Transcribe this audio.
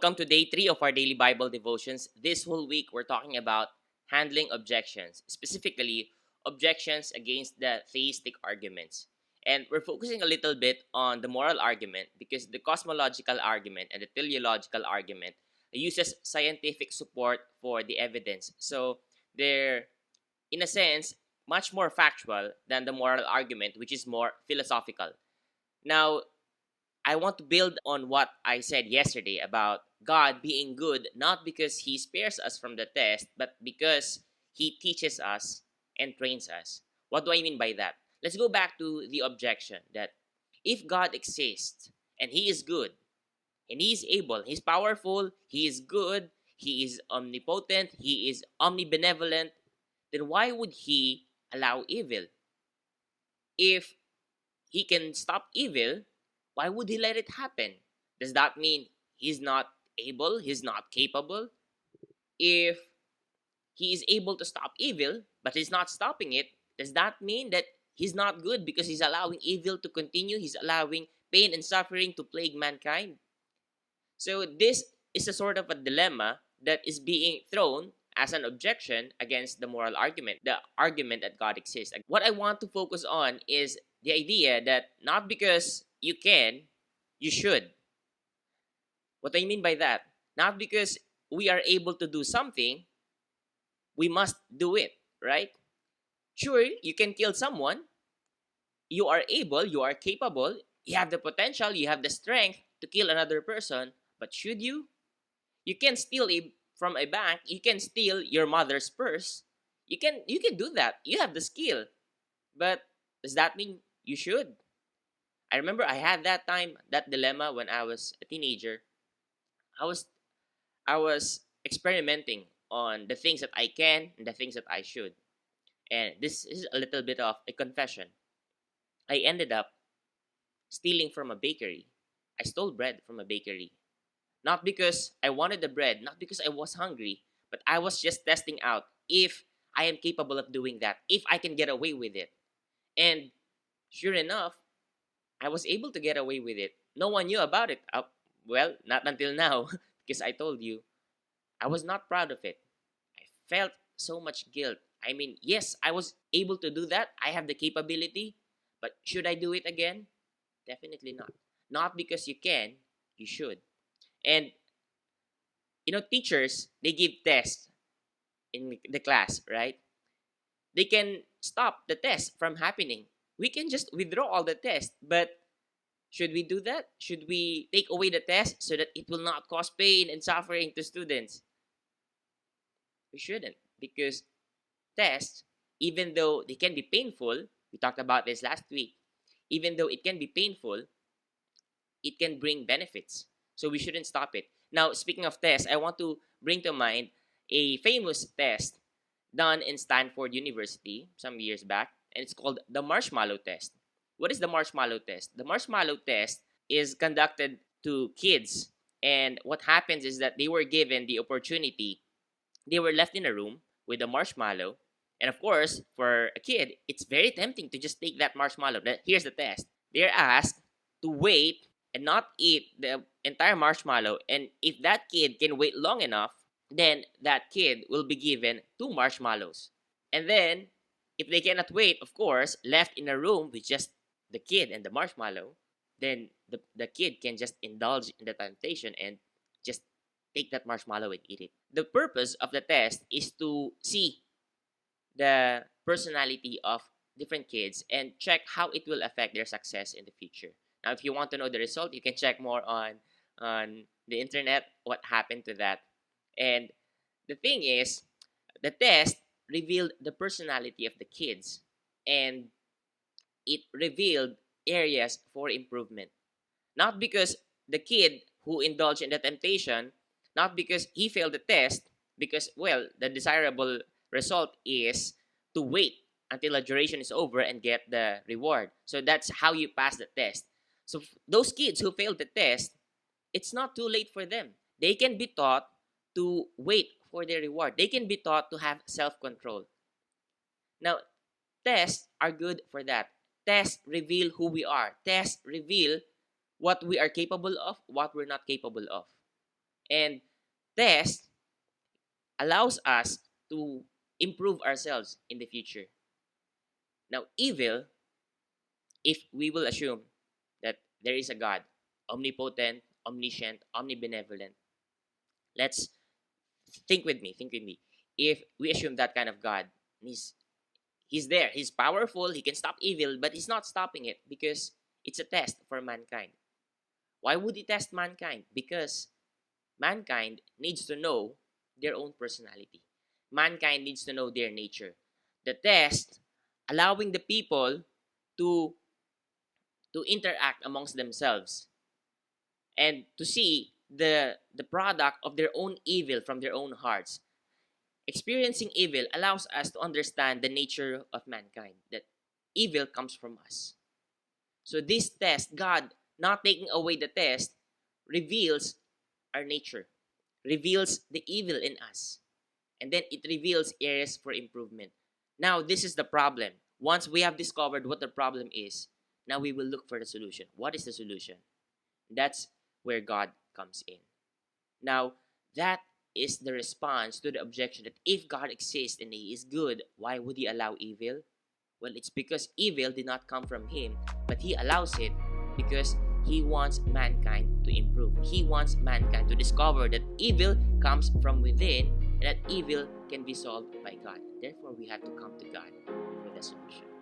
Welcome to day 3 of our daily Bible devotions. This whole week, we're talking about handling objections, specifically objections against the theistic arguments. And we're focusing a little bit on the moral argument because the cosmological argument and the teleological argument uses scientific support for the evidence. So they're, in a sense, much more factual than the moral argument, which is more philosophical. Now, I want to build on what I said yesterday about God being good, not because He spares us from the test, but because He teaches us and trains us. What do I mean by that? Let's go back to the objection that if God exists and He is good and He is able, He's powerful, He is good, He is omnipotent, He is omnibenevolent, then why would He allow evil? If He can stop evil, why would He let it happen? Does that mean He's not able? He's not capable? If He is able to stop evil, but He's not stopping it, does that mean that He's not good because He's allowing evil to continue? He's allowing pain and suffering to plague mankind? So this is a sort of a dilemma that is being thrown as an objection against the moral argument, the argument that God exists. What I want to focus on is the idea that not because you can, you should. What I mean by that, not because we are able to do something, we must do it, right? Sure, you can kill someone. You are able, you are capable, you have the potential, you have the strength to kill another person, but should you? You can steal from a bank, you can steal your mother's purse. You can do that. You have the skill. But does that mean you should? I remember I had that dilemma when I was a teenager. I was I was experimenting on the things that I can and the things that I should. And this is a little bit of a confession. I ended up stealing from a bakery. I stole bread from a bakery. Not because I wanted the bread, not because I was hungry, but I was just testing out if I am capable of doing that, if I can get away with it. And sure enough, I was able to get away with it. No one knew about it. Well, not until now, because I told you, I was not proud of it. I felt so much guilt. I mean, yes, I was able to do that. I have the capability. But should I do it again? Definitely not. Not because you can, you should. And, teachers, they give tests in the class, right? They can stop the test from happening. We can just withdraw all the tests, but should we do that? Should we take away the test so that it will not cause pain and suffering to students? We shouldn't, because tests, even though they can be painful, we talked about this last week, even though it can be painful, it can bring benefits. So we shouldn't stop it. Now, speaking of tests, I want to bring to mind a famous test done in Stanford University some years back, and it's called the Marshmallow Test. What is the Marshmallow Test? The Marshmallow Test is conducted to kids, and what happens is that they were given the opportunity, they were left in a room with a marshmallow, and of course, for a kid, it's very tempting to just take that marshmallow. Here's the test. They're asked to wait and not eat the entire marshmallow, and if that kid can wait long enough, then that kid will be given 2 marshmallows. And then, if they cannot wait, of course, left in a room with just the kid and the marshmallow, then the kid can just indulge in the temptation and just take that marshmallow and eat it. The purpose of the test is to see the personality of different kids and check how it will affect their success in the future. Now, if you want to know the result, you can check more on the internet what happened to that. And the thing is, the test revealed the personality of the kids, and it revealed areas for improvement. Not because the kid who indulged in the temptation, not because he failed the test, because, well, the desirable result is to wait until the duration is over and get the reward. So that's how you pass the test. So those kids who failed the test, it's not too late for them. They can be taught to wait for their reward. They can be taught to have self-control. Now, tests are good for that. Tests reveal who we are. Tests reveal what we are capable of, what we're not capable of. And test allows us to improve ourselves in the future. Now, evil, if we will assume that there is a God, omnipotent, omniscient, omnibenevolent, let's think with me. If we assume that kind of God, he's he's there, he's powerful, he can stop evil, but he's not stopping it because it's a test for mankind. Why would he test mankind? Because mankind needs to know their own personality. Mankind needs to know their nature. The test allowing the people to interact amongst themselves and to see the product of their own evil from their own hearts. Experiencing evil allows us to understand the nature of mankind, that evil comes from us. So this test, God not taking away the test, reveals our nature, reveals the evil in us, and then it reveals areas for improvement. Now, this is the problem. Once we have discovered what the problem is, now we will look for the solution. What is the solution? That's where God comes in. Now, that is the response to the objection that if God exists and He is good, why would He allow evil? Well, it's because evil did not come from Him, but He allows it because He wants mankind to improve. He wants mankind to discover that evil comes from within and that evil can be solved by God. Therefore, we have to come to God for the solution.